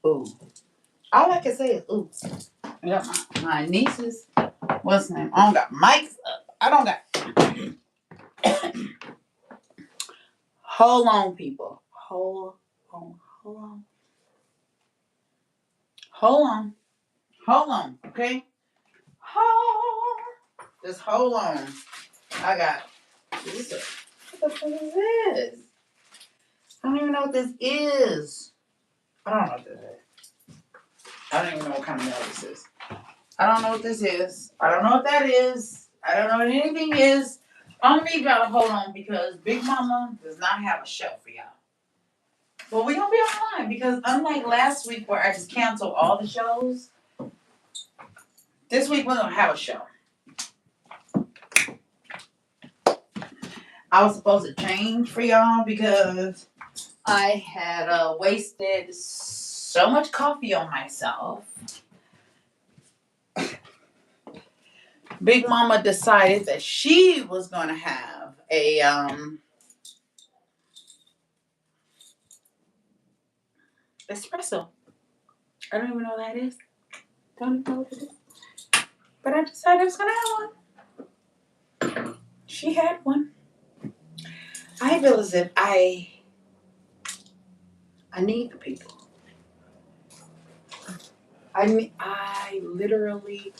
Ooh. All I can say is ooh. I got my nieces. What's the name? I don't got mics up. I don't got. Hold on, people. Hold on. Hold on. Hold on. Hold on. Okay? Hold. Just hold on. I got. What the fuck is this? I don't even know what this is. I don't know what this is. I don't even know what kind of mail this is. I don't know what this is. I don't know what that is. I don't know what anything is. I'm gonna need y'all to hold on because Big Mama does not have a show for y'all. Well, we're gonna be online because unlike last week where I just canceled all the shows, this week we're gonna have a show. I was supposed to change for y'all because I had wasted so much coffee on myself. Big Mama decided that she was gonna have a espresso. I don't even know what that is. Don't even know what it is. But I decided I was gonna have one. She had one. I feel as if I need the people. I literally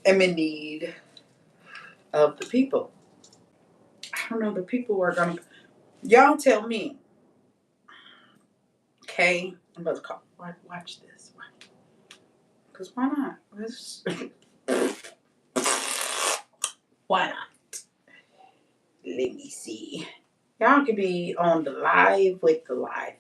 am in need of the people. I don't know, the people are gonna. Y'all tell me. Okay, I'm about to call. Watch this. Because why not? Why not? Let me see. Y'all could be on the live with the live.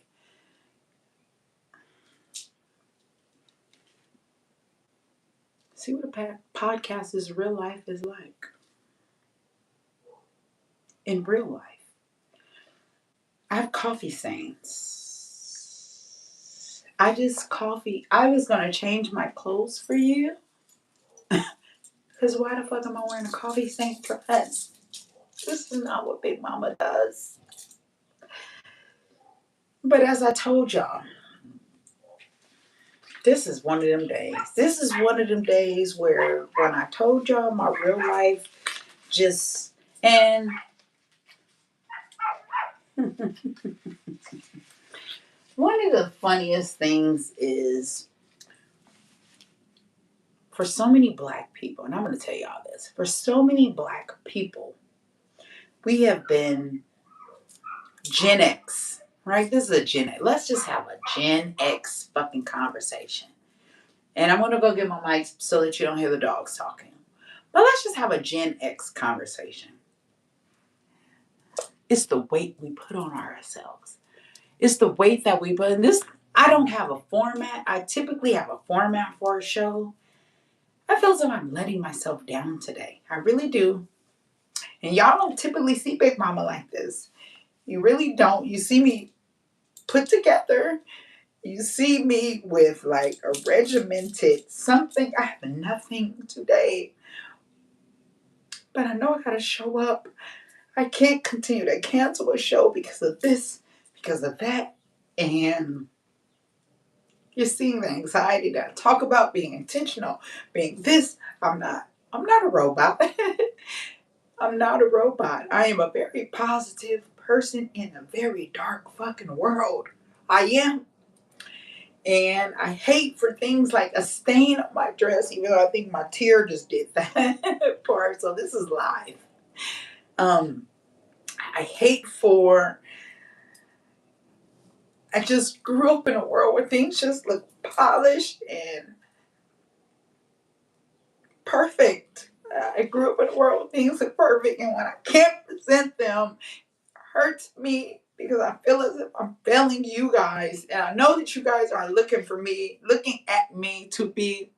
See what a podcast is real life is like. In real life. I have coffee stains. I was going to change my clothes for you. Because why the fuck am I wearing a coffee stain dress? This is not what Big Mama does. But as I told y'all, this is one of them days. This is one of them days where when I told y'all my real life just, and one of the funniest things is for so many black people, and I'm going to tell y'all this, for so many black people, we have been Gen X, right? This is a Gen X. Let's just have a Gen X fucking conversation. And I'm going to go get my mic so that you don't hear the dogs talking. But let's just have a Gen X conversation. It's the weight we put on ourselves. It's the weight that we put in this. I don't have a format. I typically have a format for a show. I feel as though I'm letting myself down today. I really do. And y'all don't typically see Big Mama like this. You really don't. You see me put together. You see me with like a regimented something. I have nothing today. But I know I gotta show up. I can't continue to cancel a show because of this, because of that. And you're seeing the anxiety that I talk about, being intentional, being this. I'm not a robot. I'm not a robot. I am a very positive person in a very dark fucking world. I am. And I hate for things like a stain on my dress, even though I think my tear just did that part. So this is live. I hate for. I just grew up in a world where things just look polished and perfect. I grew up in a world where things look perfect, and when I can't present them, it hurts me because I feel as if I'm failing you guys. And I know that you guys are looking at me to be.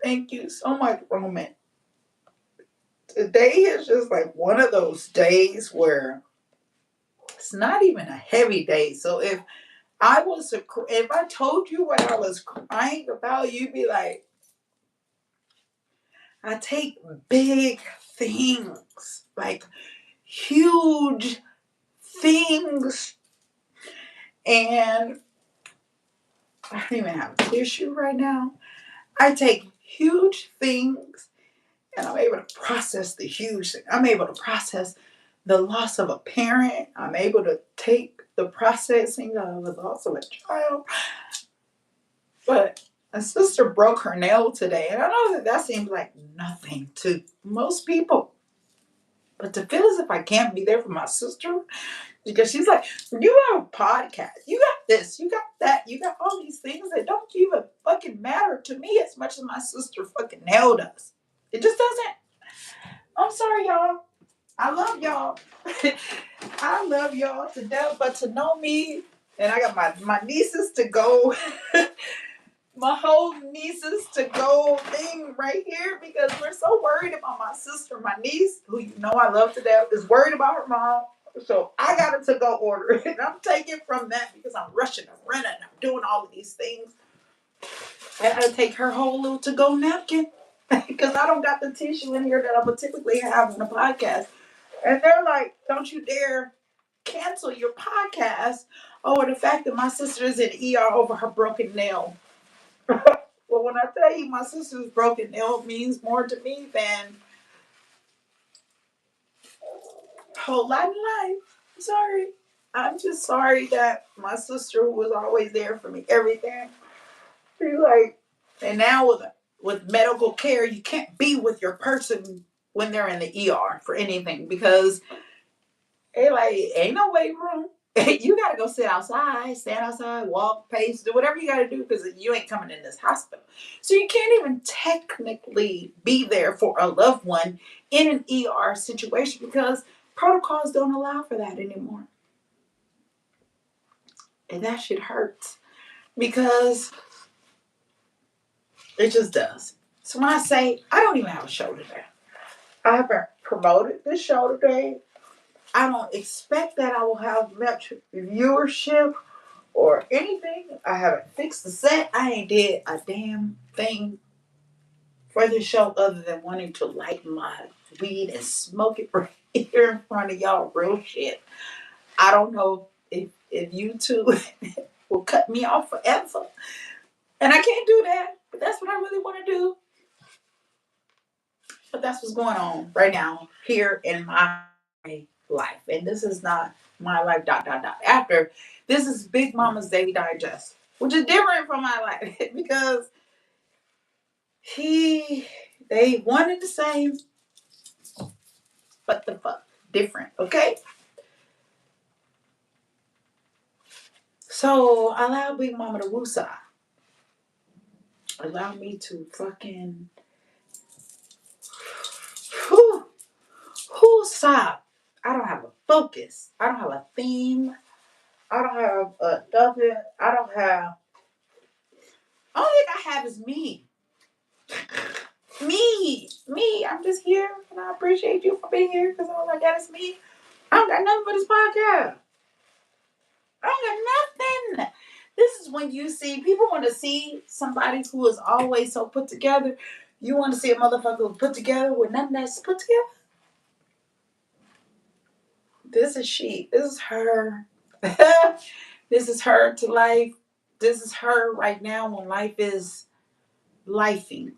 Thank you so much, Roman. Today is just like one of those days where it's not even a heavy day. So if I told you what I was crying about, you'd be like, I take big things, like huge things, And I don't even have a tissue right now. I take huge things and I'm able to process the huge thing. I'm able to process the loss of a parent. I'm able to take the processing of the loss of a child. But a sister broke her nail today. And I know that that seems like nothing to most people. But to feel as if I can't be there for my sister, because she's like, you have a podcast, you got this, you got that, you got all these things that don't even fucking matter to me as much as my sister fucking nailed us. It just doesn't. I'm sorry, y'all. I love y'all. I love y'all to death, but to know me, and I got my nieces to go, my whole nieces to go thing right here because we're so worried about my sister. My niece, who you know I love to death, is worried about her mom. So I got it to go order it. And I'm taking from that because I'm rushing, I'm running, I'm doing all of these things. I gotta take her whole little to go napkin because I don't got the tissue in here that I would typically have on a podcast. And they're like, don't you dare cancel your podcast over the fact that my sister is in ER over her broken nail. Well, when I tell you my sister's broken nail means more to me than a whole lot in life. I'm sorry. I'm just sorry that my sister who was always there for me, everything. She's like, and now with medical care, you can't be with your person when they're in the ER for anything because they like ain't no waiting room. You gotta go sit outside, stand outside, walk, pace, do whatever you gotta do because you ain't coming in this hospital. So you can't even technically be there for a loved one in an ER situation because protocols don't allow for that anymore. And that shit hurts because it just does. So when I say I don't even have a show today, I haven't promoted this show today. I don't expect that I will have much viewership or anything. I haven't fixed the set. I ain't did a damn thing for the show other than wanting to light my weed and smoke it right here in front of y'all. Real shit. I don't know if YouTube will cut me off forever. And I can't do that. But that's what I really want to do. But that's what's going on right now here in my life. And this is not my life, dot, dot, dot. After, this is Big Mama's Daily Digest, which is different from my life because they wanted the same, but the fuck different, okay? So allow Big Mama to woosah. Allow me to fucking stop. I don't have a focus. I don't have a theme. I don't have a nothing. I don't have. Only thing I have is me. Me. I'm just here, and I appreciate you for being here because all I got is me. I don't got nothing but this podcast. I don't got nothing. This is when you see people want to see somebody who is always so put together. You want to see a motherfucker who's put together with nothing that's put together. This is she. This is her. This is her to life. This is her right now when life is lifing.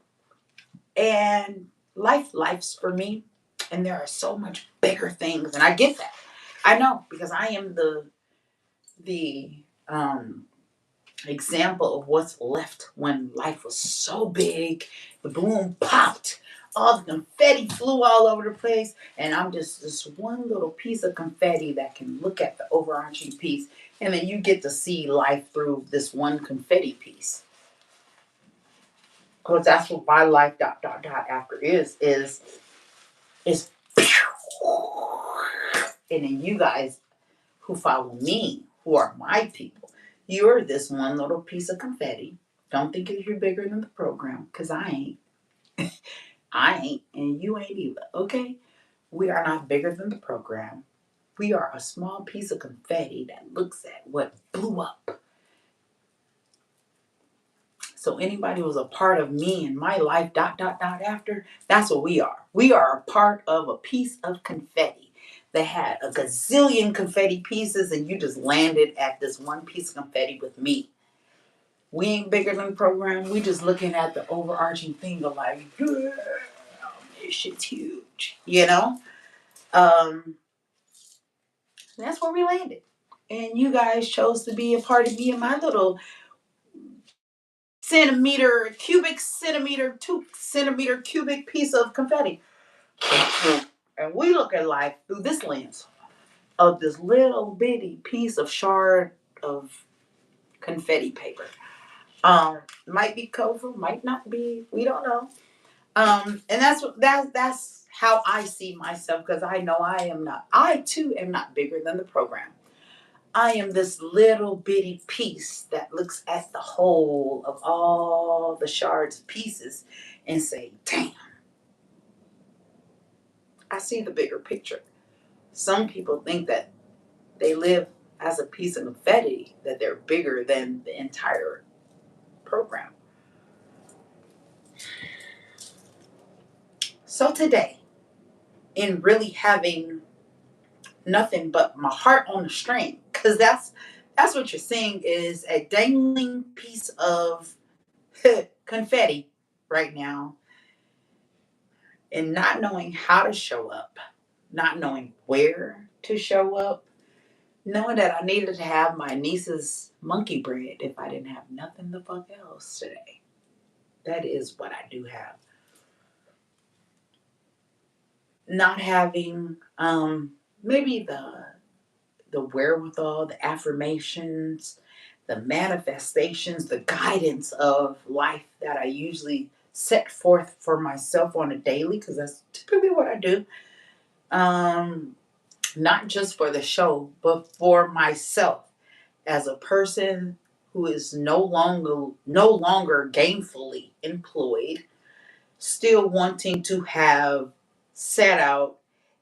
And life's for me. And there are so much bigger things. And I get that. I know because I am the example of what's left when life was so big, the balloon popped, all the confetti flew all over the place, and I'm just this one little piece of confetti that can look at the overarching piece, and then you get to see life through this one confetti piece. Because that's what my life dot dot dot after is and then you guys who follow me, who are my people, you're this one little piece of confetti. Don't think you're bigger than the program, because I ain't. I ain't, and you ain't either, okay? We are not bigger than the program. We are a small piece of confetti that looks at what blew up. So anybody who's a part of me and my life, dot, dot, dot, after, that's what we are. We are a part of a piece of confetti They had a gazillion confetti pieces, and you just landed at this one piece of confetti with me. We ain't bigger than the program. We just looking at the overarching thing of like, yeah, this shit's huge, you know? Um, that's where we landed. And you guys chose to be a part of me and my little cubic centimeter, 2 centimeter cubic piece of confetti. And we look at life through this lens of this little bitty piece of shard of confetti paper. Might be colorful, might not be. We don't know. And that's how I see myself, because I know I am not. I too am not bigger than the program. I am this little bitty piece that looks at the whole of all the shards of pieces and say, "Damn, I see the bigger picture." Some people think that they live as a piece of confetti, that they're bigger than the entire program. So today, in really having nothing but my heart on the string, because that's what you're seeing, is a dangling piece of confetti right now, and not knowing how to show up, not knowing where to show up, knowing that I needed to have my niece's monkey bread if I didn't have nothing the fuck else today. That is what I do have. Not having maybe the wherewithal, the affirmations, the manifestations, the guidance of life that I usually set forth for myself on a daily, because that's typically what I do. Not just for the show, but for myself as a person who is no longer gainfully employed, still wanting to have set out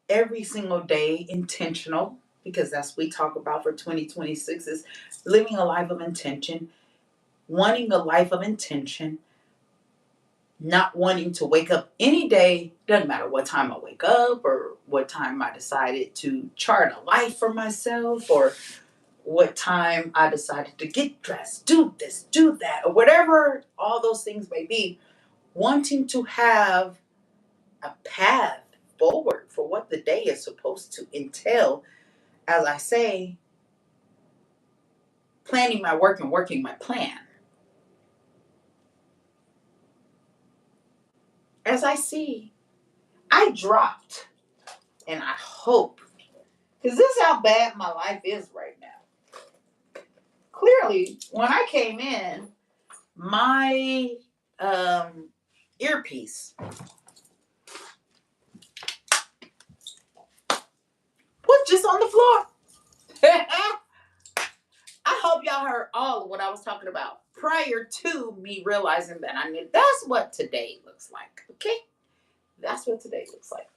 every single day intentional, because that's what we talk about for 2026 is living a life of intention, wanting a life of intention, not wanting to wake up any day, doesn't matter what time I wake up or what time I decided to chart a life for myself, or what time I decided to get dressed, do this, do that, or whatever all those things may be, wanting to have a path forward for what the day is supposed to entail. As I say, planning my work and working my plan. As I see, I dropped, and I hope, because this is how bad my life is right now. Clearly, when I came in, my earpiece was just on the floor. I hope y'all heard all of what I was talking about prior to me realizing that I knew that's what today looks like. Okay? That's what today looks like.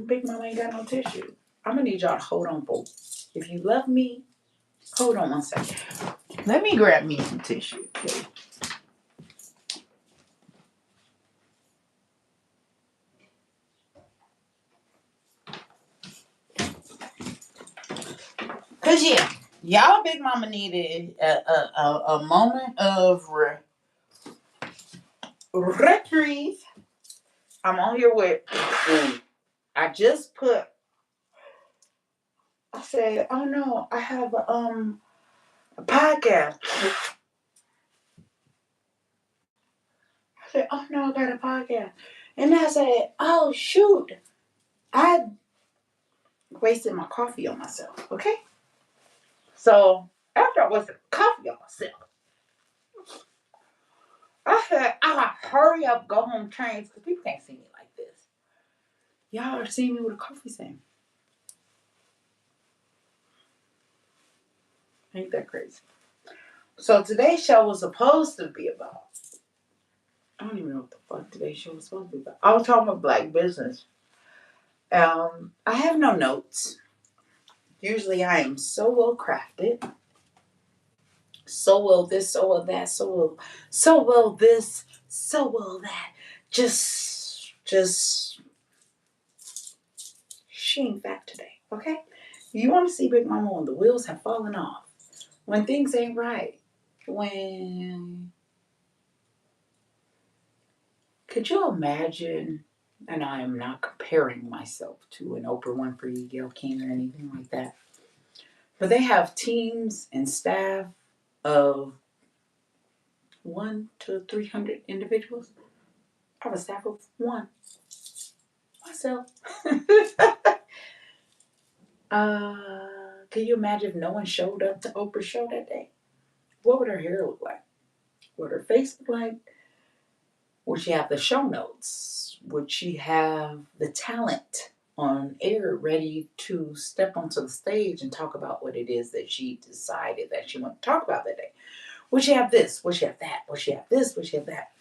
Big Mama ain't got no tissue. I'm gonna need y'all to hold on, folks. If you love me, hold on one second. Let me grab me some tissue. Okay? Cause yeah, y'all Big Mama needed a moment of reprieve. I'm on here with. I just put. I said, oh no, I have a podcast. I said, oh no, I got a podcast. And I said, oh shoot, I wasted my coffee on myself. Okay, so after I wasted coffee on myself, I said, I gotta hurry up, go home, change, because people can't see me like this. Y'all are seeing me with a coffee stain. Ain't that crazy? So today's show was supposed to be about, I don't even know what the fuck today's show was supposed to be about. I was talking about black business. I have no notes. Usually I am so well crafted. So well this, so well that, so well this, So will that. Just she ain't fat today, okay? You want to see Big Mama when the wheels have fallen off, when things ain't right, when could you imagine? And I am not comparing myself to an Oprah Winfrey, Gayle King, or anything like that. But they have teams and staff of 1 to 300 individuals. I have a staff of one myself. Can you imagine if no one showed up to Oprah's show that day? What would her hair look like? What would her face look like? Would she have the show notes? Would she have the talent on air ready to step onto the stage and talk about what it is that she decided that she wanted to talk about that day? Would she have this? Would she have that? Would she have this? Would she have that?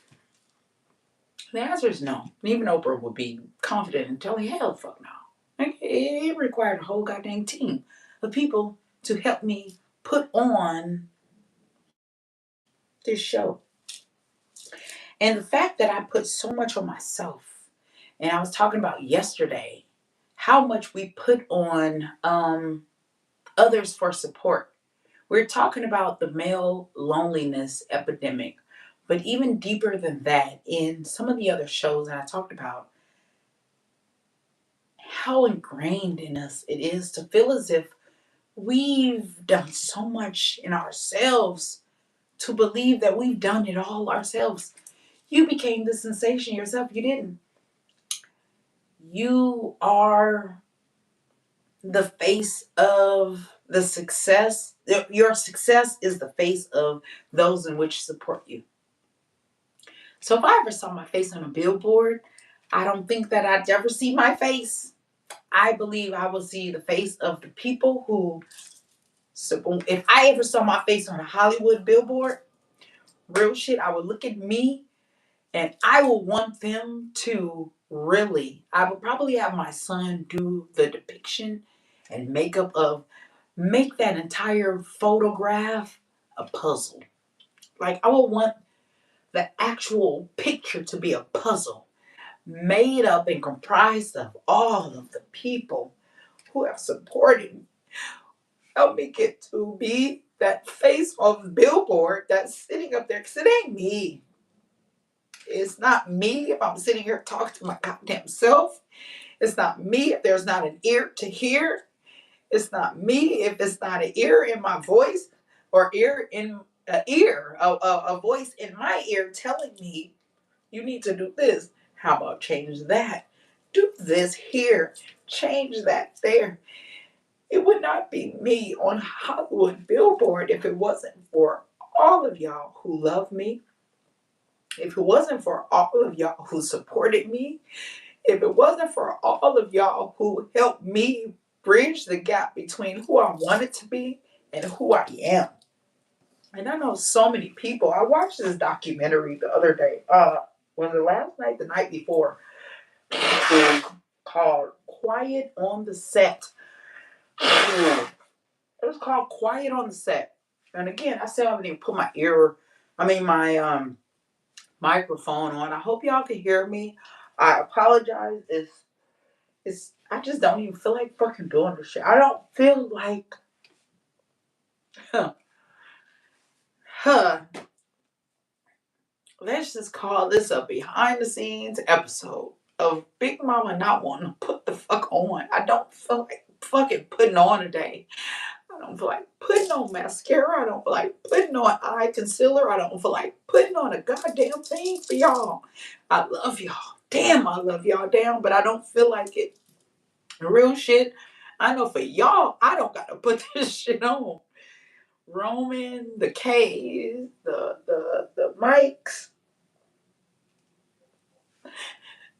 The answer is no. Even Oprah would be confident and tell you, hell, fuck no. Like, it required a whole goddamn team of people to help me put on this show. And the fact that I put so much on myself, and I was talking about yesterday, how much we put on others for support. We're talking about the male loneliness epidemic, but even deeper than that, in some of the other shows that I talked about, how ingrained in us it is to feel as if we've done so much in ourselves to believe that we've done it all ourselves. You became the sensation yourself. You didn't. You are the face of the success. Your success is the face of those in which support you. So if I ever saw my face on a billboard, I don't think that I'd ever see my face. I believe I will see the face of the people who, so if I ever saw my face on a Hollywood billboard, real shit, I would look at me and I will want them to really, I would probably have my son do the depiction and makeup of, make that entire photograph a puzzle. Like, I would want the actual picture to be a puzzle made up and comprised of all of the people who have supported me. Help me get to be that face on the billboard that's sitting up there, because it ain't me. It's not me if I'm sitting here talking to my goddamn self. It's not me if there's not an ear to hear. It's not me if it's not an ear in my voice, or a voice in my ear telling me, you need to do this. How about change that? Do this here. Change that there. It would not be me on Hollywood billboard if it wasn't for all of y'all who love me. If it wasn't for all of y'all who supported me, if it wasn't for all of y'all who helped me bridge the gap between who I wanted to be and who I am. And I know so many people. I watched this documentary the other day. Was it last night? The night before. Called Quiet on the Set. It was called Quiet on the Set. And again, I still haven't even put my microphone on. I hope y'all can hear me. I apologize if I just don't even feel like fucking doing this shit. I don't feel like huh. Let's just call this a behind the scenes episode of Big Mama not wanting to put the fuck on. I don't feel like fucking putting on today. I don't feel like putting on mascara. I don't feel like putting on eye concealer. I don't feel like putting on a goddamn thing for y'all. I love y'all. Damn, I love y'all. Damn, but I don't feel like it. Real shit. I know for y'all, I don't gotta put this shit on. Roman, the K's, the mics,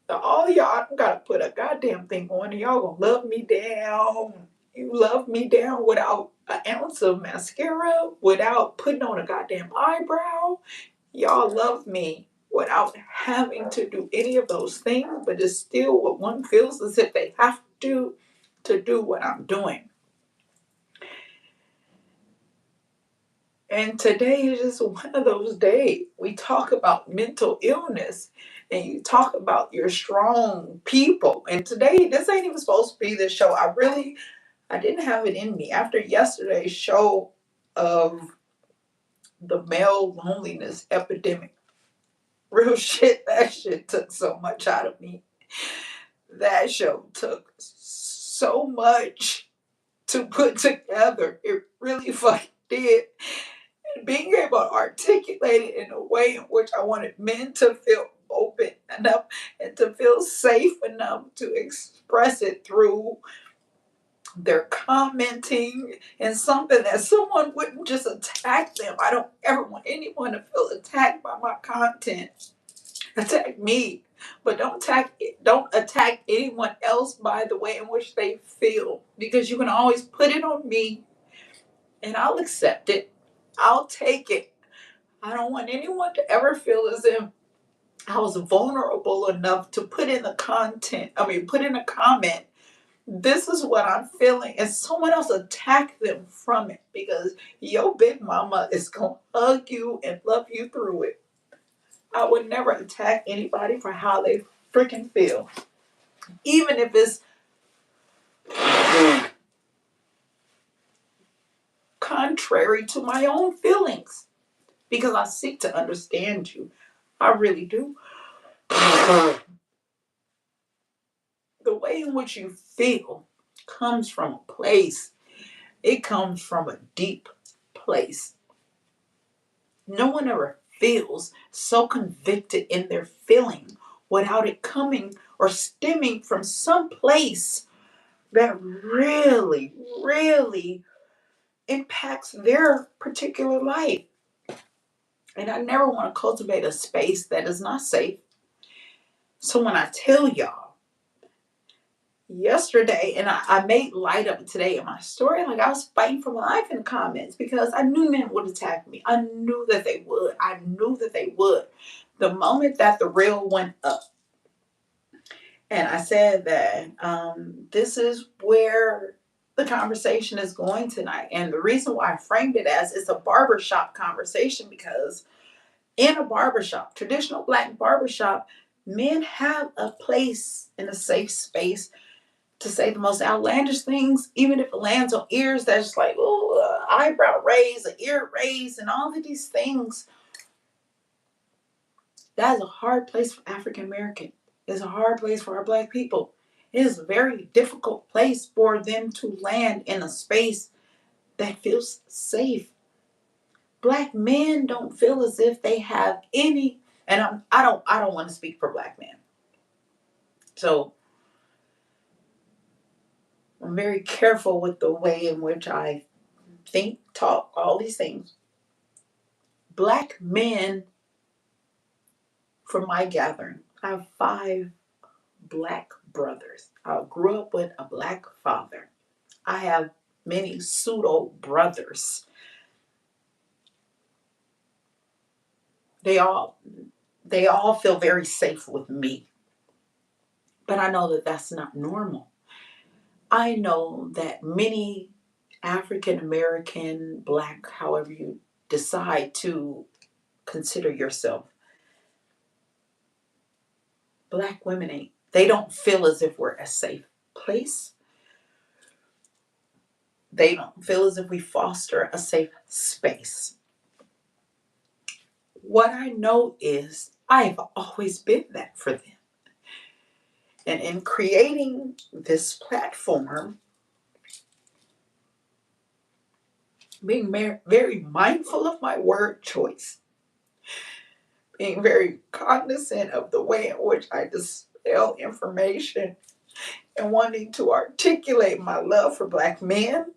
all y'all, I don't gotta put a goddamn thing on. Y'all gonna love me down. You love me down without an ounce of mascara, without putting on a goddamn eyebrow. Y'all love me without having to do any of those things, but it's still what one feels as if they have to do what I'm doing. And today is just one of those days. We talk about mental illness and you talk about your strong people. And today, this ain't even supposed to be the show. I didn't have it in me. After yesterday's show of the male loneliness epidemic, real shit, that shit took so much out of me. That show took so much to put together. It really fucking did. And being able to articulate it in a way in which I wanted men to feel open enough and to feel safe enough to express it through their commenting and something that someone wouldn't just attack them. I don't ever want anyone to feel attacked by my content. Attack me, but don't attack anyone else by the way in which they feel, because you can always put it on me and I'll accept it. I'll take it. I don't want anyone to ever feel as if I was vulnerable enough to put in a comment. This is what I'm feeling, and someone else attack them from it, because your big mama is going to hug you and love you through it. I would never attack anybody for how they freaking feel, even if it's contrary to my own feelings, because I seek to understand you. I really do. The way in which you feel comes from a place. It comes from a deep place. No one ever feels so convicted in their feeling without it coming or stemming from some place that really, really impacts their particular life. And I never want to cultivate a space that is not safe. So when I tell y'all yesterday, and I made light of it today in my story, like I was fighting for my life in the comments because I knew men would attack me. I knew that they would. I knew that they would. The moment that the reel went up, and I said that this is where the conversation is going tonight. And the reason why I framed it as it's a barbershop conversation, because in a barbershop, traditional black barbershop, men have a place in a safe space to say the most outlandish things, even if it lands on ears that's like, oh, eyebrow raise, an ear raise, and all of these things. That is a hard place for African American. It's a hard place for our black people. It is a very difficult place for them to land in a space that feels safe. Black men don't feel as if they have any, and I don't want to speak for black men. So I'm very careful with the way in which I think, talk, all these things. Black men, from my gathering, I have 5 black brothers. I grew up with a black father. I have many pseudo brothers. They all feel very safe with me. But I know that that's not normal. I know that many African American, black, however you decide to consider yourself, black women ain't. They don't feel as if we're a safe place. They don't feel as if we foster a safe space. What I know is I've always been that for them. And in creating this platform, being very mindful of my word choice, being very cognizant of the way in which I dispel information, and wanting to articulate my love for black men,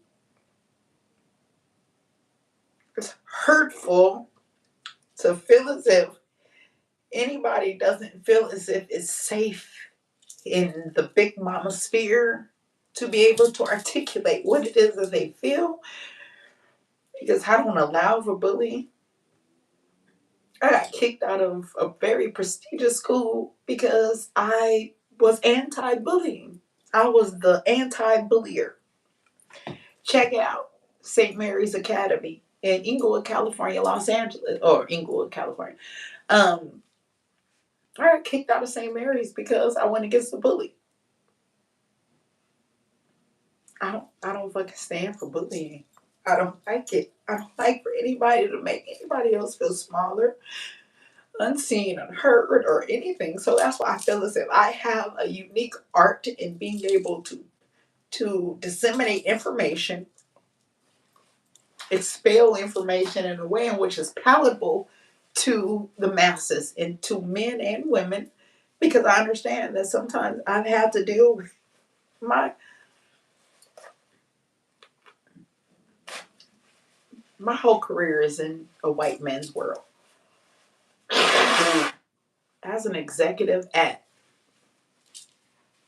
it's hurtful to feel as if anybody doesn't feel as if it's safe in the big mama sphere to be able to articulate what it is that they feel, because I don't allow for bullying. I got kicked out of a very prestigious school because I was anti-bullying. I was the anti-bullier. Check out St. Mary's Academy in Inglewood, California, Los Angeles, or Inglewood, California. I got kicked out of St. Mary's because I went against the bully. I don't fucking stand for bullying. I don't like it. I don't like for anybody to make anybody else feel smaller, unseen, unheard, or anything. So that's why I feel as if I have a unique art in being able to disseminate information, expel information in a way in which is palatable to the masses and to men and women, because I understand that sometimes I've had to deal with my whole career is in a white man's world. As an executive at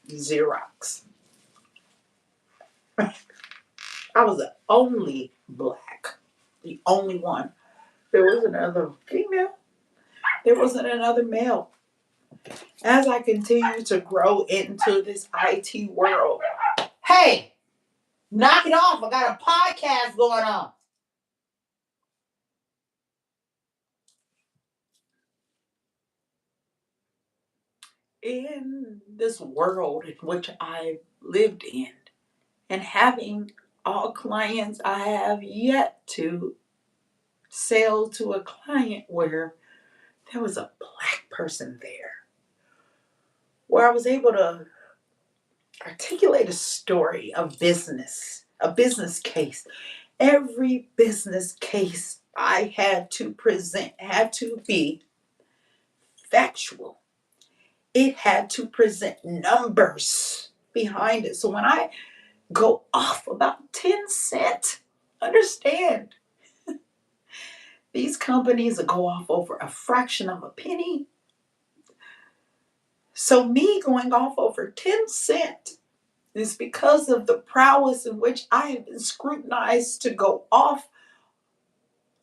Xerox, I was the only black, the only one. There wasn't another female. There wasn't another male. As I continue to grow into this IT world, hey, knock it off. I got a podcast going on. In this world in which I lived in, and having all clients, I have yet to sell to a client where there was a black person there, where I was able to articulate a story of business, a business case. Every business case I had to present had to be factual. It had to present numbers behind it. So when I go off about 10 cents, understand these companies will go off over a fraction of a penny. So me going off over 10 cents is because of the prowess in which I have been scrutinized to go off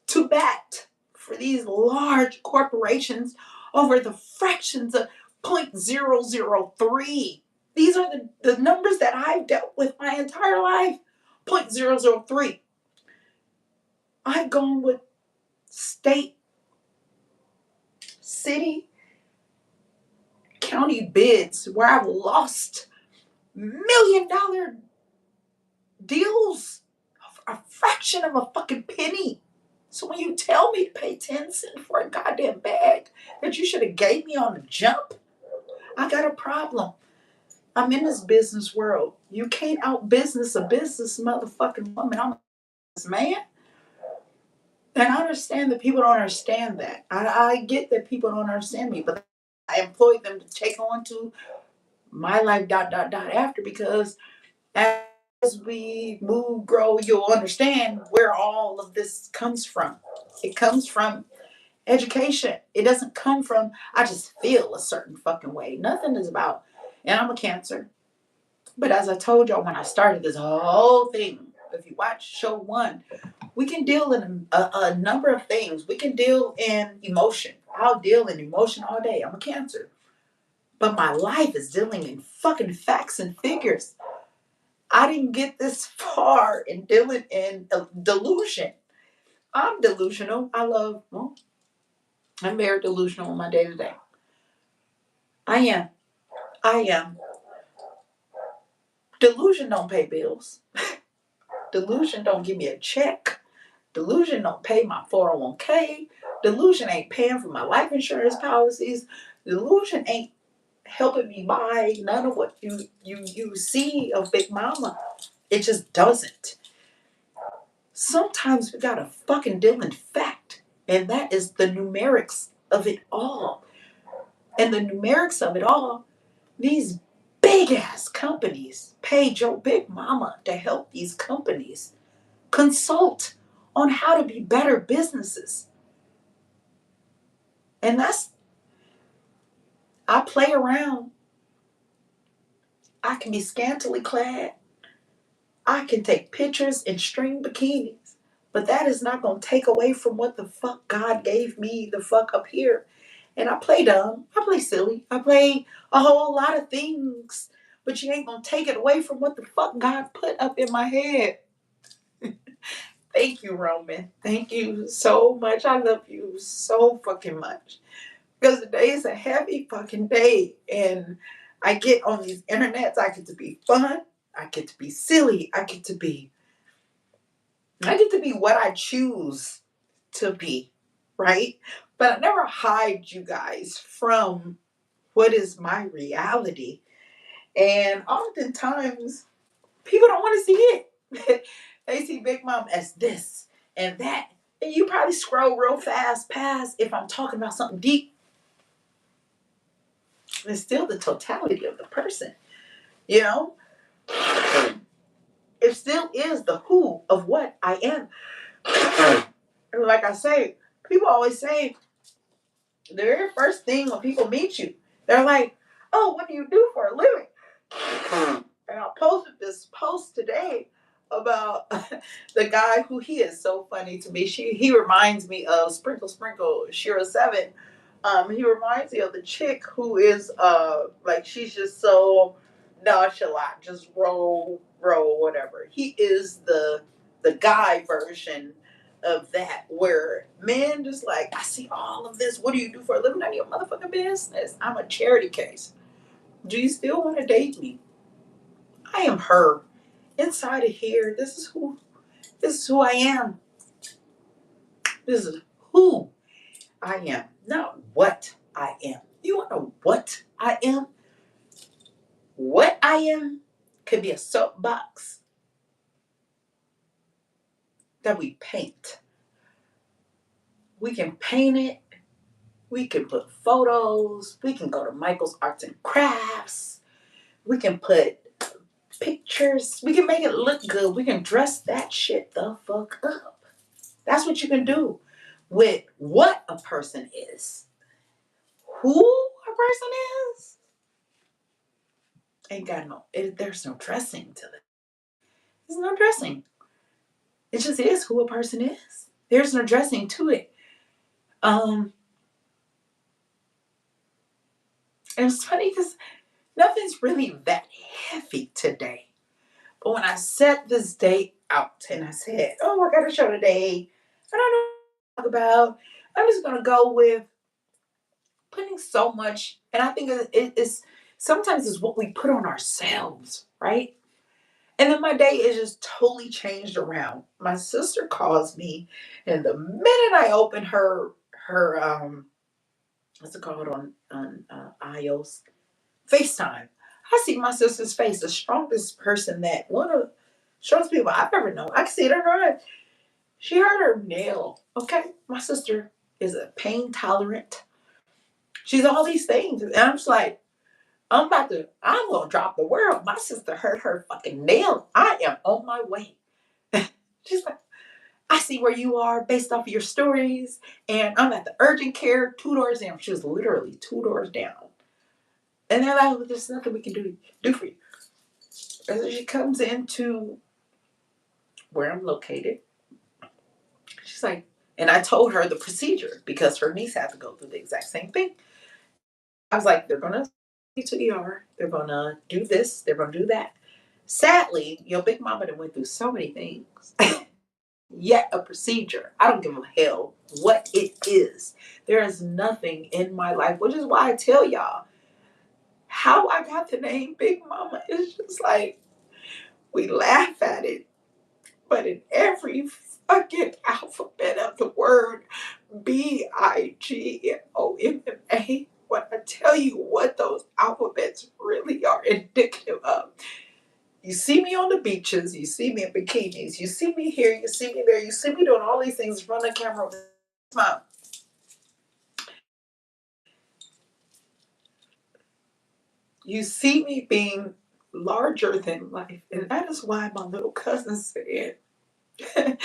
to bat for these large corporations over the fractions of 0.003. These are the numbers that I've dealt with my entire life. 0.003. I've gone with state, city, county bids where I've lost $1 million deals, a fraction of a fucking penny. So when you tell me to pay 10 cents for a goddamn bag that you should have gave me on the jump, I got a problem. I'm in this business world. You can't out business a business motherfucking woman. I'm a business man. And I understand that people don't understand that. I get that people don't understand me, but I employed them to take on to my life after, because as we move, grow, you'll understand where all of this comes from. It comes from education. It doesn't come from, I just feel a certain fucking way. Nothing is about, and I'm a Cancer. But as I told y'all when I started this whole thing, if you watch show one, we can deal in a number of things. We can deal in emotion. I'll deal in emotion all day. I'm a Cancer. But my life is dealing in fucking facts and figures. I didn't get this far in dealing in delusion. I'm delusional. I'm very delusional in my day to day. I am. I am. Delusion don't pay bills. Delusion don't give me a check. Delusion don't pay my 401k. Delusion ain't paying for my life insurance policies. Delusion ain't helping me buy none of what you see of Big Mama. It just doesn't. Sometimes we gotta fucking deal in fact. And that is the numerics of it all. And the numerics of it all, these big ass companies pay Joe Big Mama to help these companies consult on how to be better businesses. And I play around. I can be scantily clad. I can take pictures in string bikinis. But that is not going to take away from what the fuck God gave me the fuck up here. And I play dumb. I play silly. I play a whole lot of things. But you ain't going to take it away from what the fuck God put up in my head. Thank you, Roman. Thank you so much. I love you so fucking much. Because today is a heavy fucking day. And I get on these internets. I get to be fun. I get to be silly. I get to be what I choose to be. Right? But I never hide you guys from what is my reality. And oftentimes people don't want to see it. They see Big Mom as this and that. And you probably scroll real fast past if I'm talking about something deep. It's still the totality of the person. You know? It still is the who of what I am. And like I say, people always say the very first thing when people meet you, they're like, oh, what do you do for a living? And I posted this post today about the guy who he is so funny to me. He reminds me of Sprinkle Sprinkle Shira 7. He reminds me of the chick who is like she's just so nonchalant, just roll, whatever. He is the guy version of that, where men just like, I see all of this. What do you do for a living? None of your motherfucking business. I'm a charity case. Do you still want to date me? I am her. Inside of here, this is who I am. This is who I am, not what I am. You want to know what I am? What I am could be a soapbox that we paint. We can paint it. We can put photos. We can go to Michael's Arts and Crafts. We can put pictures. We can make it look good. We can dress that shit the fuck up. That's what you can do with what a person is. Who a person is ain't got there's no dressing to it. There's no dressing. It just is who a person is. There's no dressing to it. And it's funny because nothing's really that heavy today. But when I set this day out and I said, oh, I got a show today, I don't know what to talk about. I'm just going to go with putting so much. And I think it's sometimes it's what we put on ourselves, right? And then my day is just totally changed around. My sister calls me, and the minute I open her what's it called on iOS, FaceTime, I see my sister's face, the strongest person that one of the strongest people I've ever known. I can see it in her eyes. She hurt her nail. Okay, my sister is a pain tolerant. She's all these things, and I'm just like, I'm gonna drop the world. My sister hurt her fucking nail. I am on my way. She's like, I see where you are based off of your stories, and I'm at the urgent care 2 doors down. She was literally 2 doors down. And they're like, well, there's nothing we can do for you. And so she comes into where I'm located. She's like, and I told her the procedure because her niece had to go through the exact same thing. I was like, they're gonna take you to the ER. They're gonna do this. They're gonna do that. Sadly, your big mama done went through so many things. Yet a procedure. I don't give a hell what it is. There is nothing in my life, which is why I tell y'all how I got the name Big Mama is just like we laugh at it, but in every fucking alphabet of the word BIGMOMMA, when I tell you what those alphabets really are indicative of. You see me on the beaches, you see me in bikinis, you see me here, you see me there, you see me doing all these things in front of the camera with a smile. You see me being larger than life. And that is why my little cousin said, and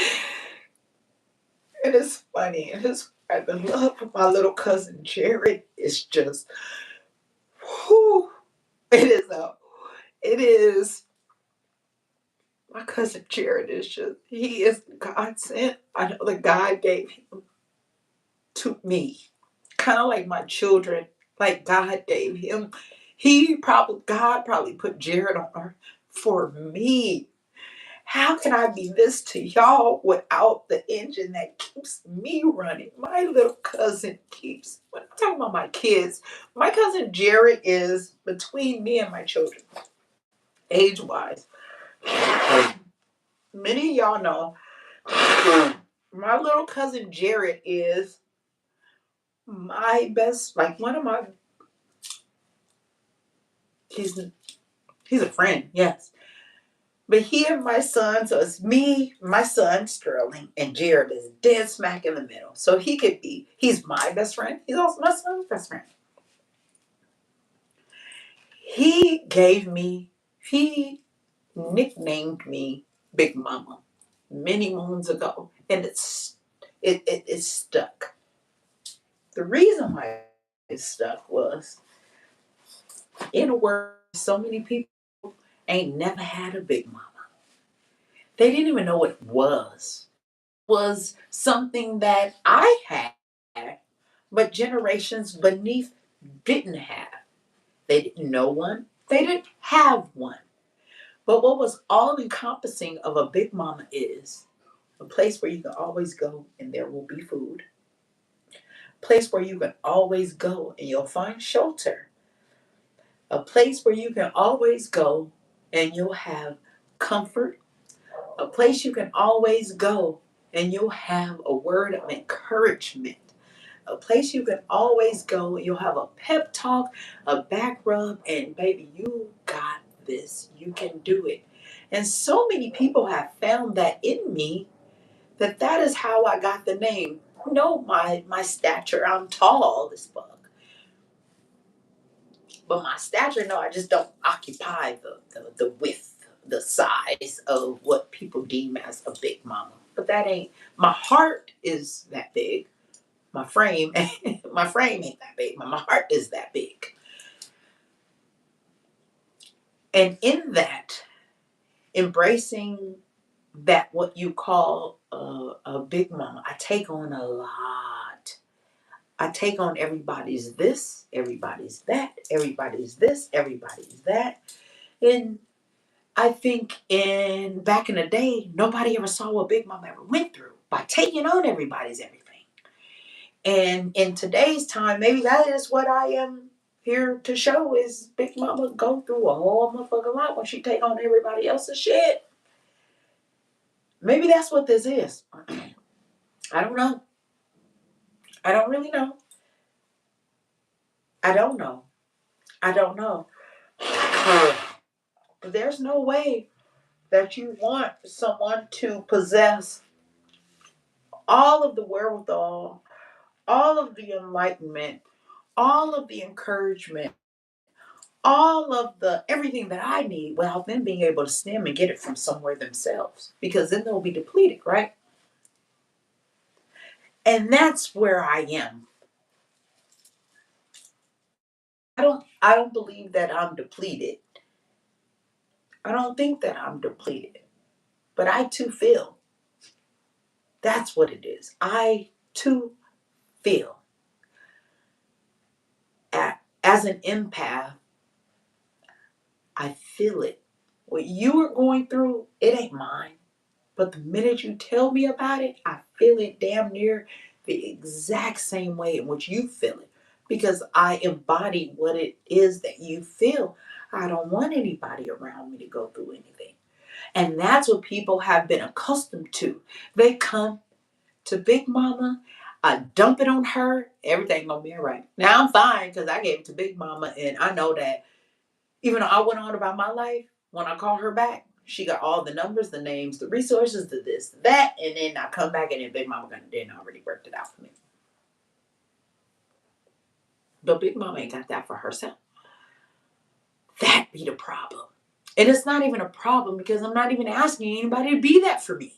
it's funny, and it's the love of my little cousin Jared is just, whew, it is, my cousin Jared is just, he is God sent. I know that God gave him to me. Kind of like my children, like God gave him. God probably put Jared on earth for me. How can I be this to y'all without the engine that keeps me running? My little cousin keeps, when I'm talking about my kids, my cousin Jared is between me and my children, age wise. Many of y'all know my little cousin Jared is my best, like one of my, he's he's a friend, yes. But he and my son, so it's me, my son Sterling, and Jared is dead smack in the middle. So he's my best friend. He's also my son's best friend. He nicknamed me Big Mama many moons ago, and it stuck. The reason why it stuck was, in a word, so many people ain't never had a big mama. They didn't even know what it was. Was something that I had, but generations beneath didn't have. They didn't know one, they didn't have one. But what was all encompassing of a big mama is a place where you can always go and there will be food, a place where you can always go and you'll find shelter, a place where you can always go and you'll have comfort, a place you can always go and you'll have a word of encouragement, a place you can always go and you'll have a pep talk, a back rub, and baby, you got this. You can do it. And so many people have found that in me, that is how I got the name. No, my stature, I'm tall as fuck. But my stature, no, I just don't occupy the width, the size of what people deem as a big mama. But that ain't, my heart is that big. My frame, my frame ain't that big, but my heart is that big. And in that, embracing that what you call a big mama, I take on a lot. I take on everybody's this, everybody's that, everybody's this, everybody's that. And I think back in the day, nobody ever saw what Big Mama ever went through by taking on everybody's everything. And in today's time, maybe that is what I am here to show, is Big Mama go through a whole motherfucking lot when she take on everybody else's shit. Maybe that's what this is. I don't know. I don't really know. I don't know. I don't know. But there's no way that you want someone to possess all of the wherewithal, all of the enlightenment, all of the encouragement, all of the everything that I need without them being able to stem and get it from somewhere themselves. Because then they'll be depleted, right? And that's where I am. I don't believe that I'm depleted. I don't think that I'm depleted. But I too feel. That's what it is. I too feel. As an empath, I feel it. What you are going through, it ain't mine. But the minute you tell me about it, I feel it damn near the exact same way in which you feel it. Because I embody what it is that you feel. I don't want anybody around me to go through anything. And that's what people have been accustomed to. They come to Big Mama, I dump it on her, everything gonna be all right. Now I'm fine because I gave it to Big Mama, and I know that even though I went on about my life, when I call her back, she got all the numbers, the names, the resources, the this, the that, and then I come back and then Big Mama then already worked it out for me. But Big Mama ain't got that for herself. That be the problem. And it's not even a problem because I'm not even asking anybody to be that for me.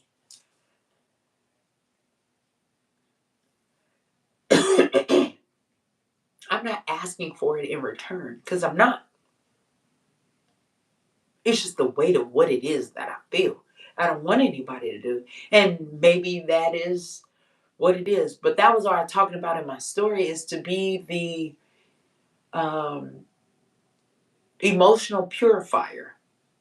I'm not asking for it in return because I'm not. It's just the weight of what it is that I feel. I don't want anybody to do. And maybe that is what it is. But that was what I was talking about in my story, is to be the emotional purifier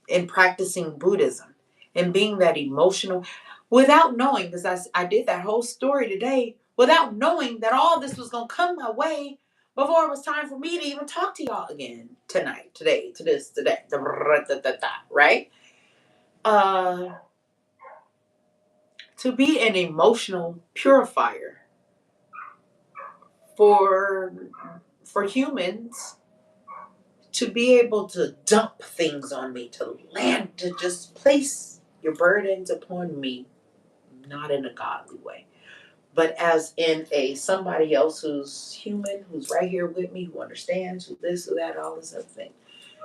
in practicing Buddhism. and being that emotional without knowing, because I did that whole story today without knowing that all this was going to come my way before it was time for me to even talk to y'all again tonight, today, to this, today, right? Uh, to be an emotional purifier for humans to be able to dump things on me, to land, to just place your burdens upon me, not in a godly way, but as in a somebody else who's human, who's right here with me, who understands, who this, who that, all this other thing.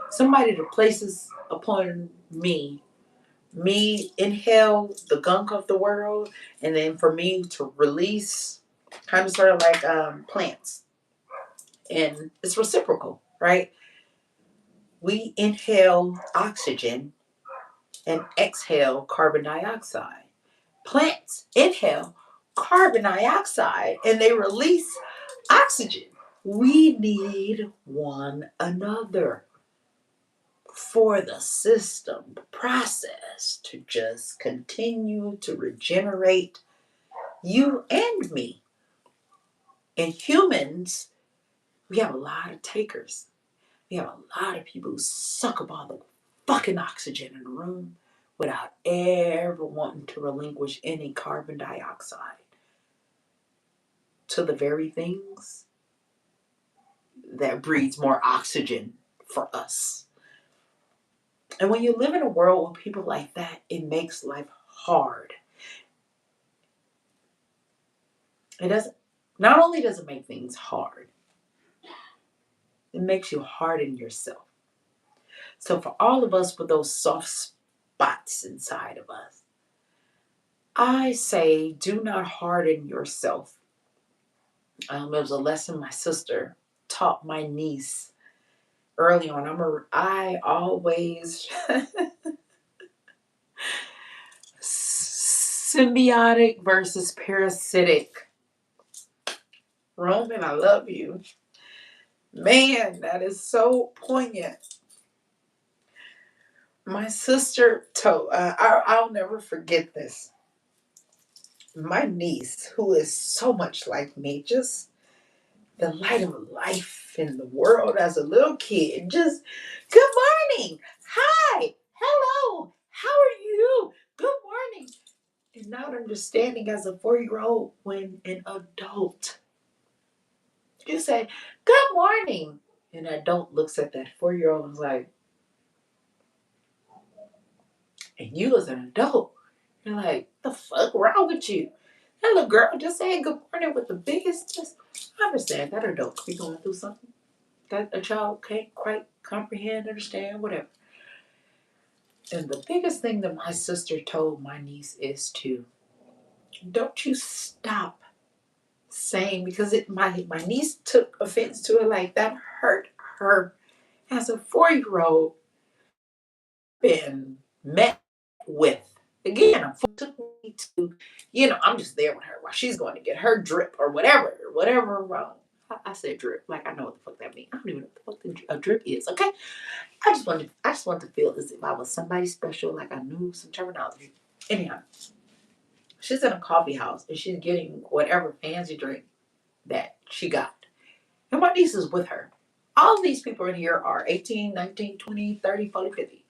Somebody that places upon me inhale the gunk of the world, and then for me to release, kind of sort of like plants. And it's reciprocal, right? We inhale oxygen and exhale carbon dioxide. Plants inhale carbon dioxide and they release oxygen. We need one another for the system process to just continue to regenerate you and me. And humans, we have a lot of takers. We have a lot of people who suck up all the fucking oxygen in the room without ever wanting to relinquish any carbon dioxide to the very things that breeds more oxygen for us. And when you live in a world with people like that, it makes life hard. It doesn't, not only does it make things hard, it makes you harden yourself. So for all of us with those soft spots inside of us, I say do not harden yourself. It was a lesson my sister taught my niece early on. I always symbiotic versus parasitic. Roman, I love you. Man, that is so poignant. My sister told, I'll never forget this. My niece, who is so much like me, just the light of life in the world as a little kid, just, good morning, hi, hello, how are you, good morning. And not understanding as a 4-year-old when an adult, you say, good morning. An adult looks at that 4-year-old and is like, and you as an adult, you're like, the fuck wrong with you? That little girl just saying good morning with the biggest, just, I understand that adult could be going through something that a child can't quite comprehend, understand, whatever. And the biggest thing that my sister told my niece is to, don't you stop saying, because my niece took offense to it, like that hurt her as a 4-year-old been met with. Again, I'm took me to, I'm just there with her while she's going to get her drip or whatever wrong. I said drip, like I know what the fuck that means. I don't even know what the fuck a drip is. Okay, I just wanted to feel as if I was somebody special, like I knew some terminology. Anyhow, she's in a coffee house and she's getting whatever fancy drink that she got. And my niece is with her. All these people in here are 18, 19, 20, 30, 40, 50.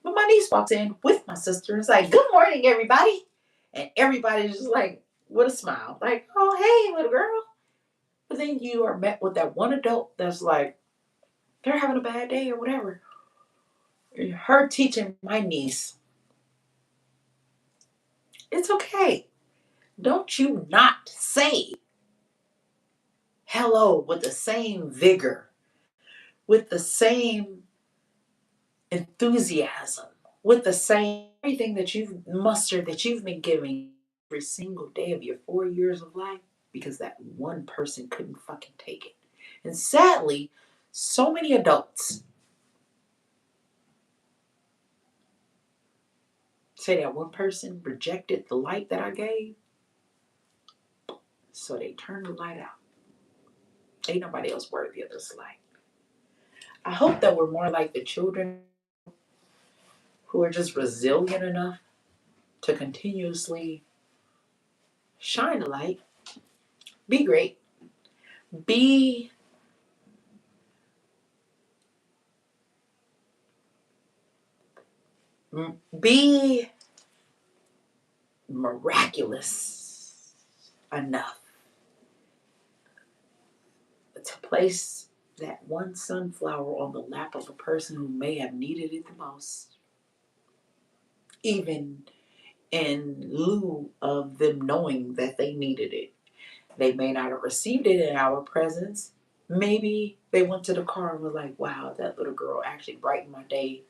But my niece walks in with my sister and is like, good morning, everybody. And everybody's just like, with a smile, like, oh, hey, little girl. But then you are met with that one adult that's like, they're having a bad day or whatever. Her teaching my niece, it's okay. Don't you not say hello with the same vigor, with the same enthusiasm, with the same everything that you've mustered, that you've been giving every single day of your 4 years of life, because that one person couldn't fucking take it. And sadly, so many adults say that one person rejected the light that I gave, so they turned the light out. Ain't nobody else worthy of this light. I hope that we're more like the children who are just resilient enough to continuously shine a light, be great, be be miraculous enough to place that one sunflower on the lap of a person who may have needed it the most, even in lieu of them knowing that they needed it. They may not have received it in our presence. Maybe they went to the car and were like, wow, that little girl actually brightened my day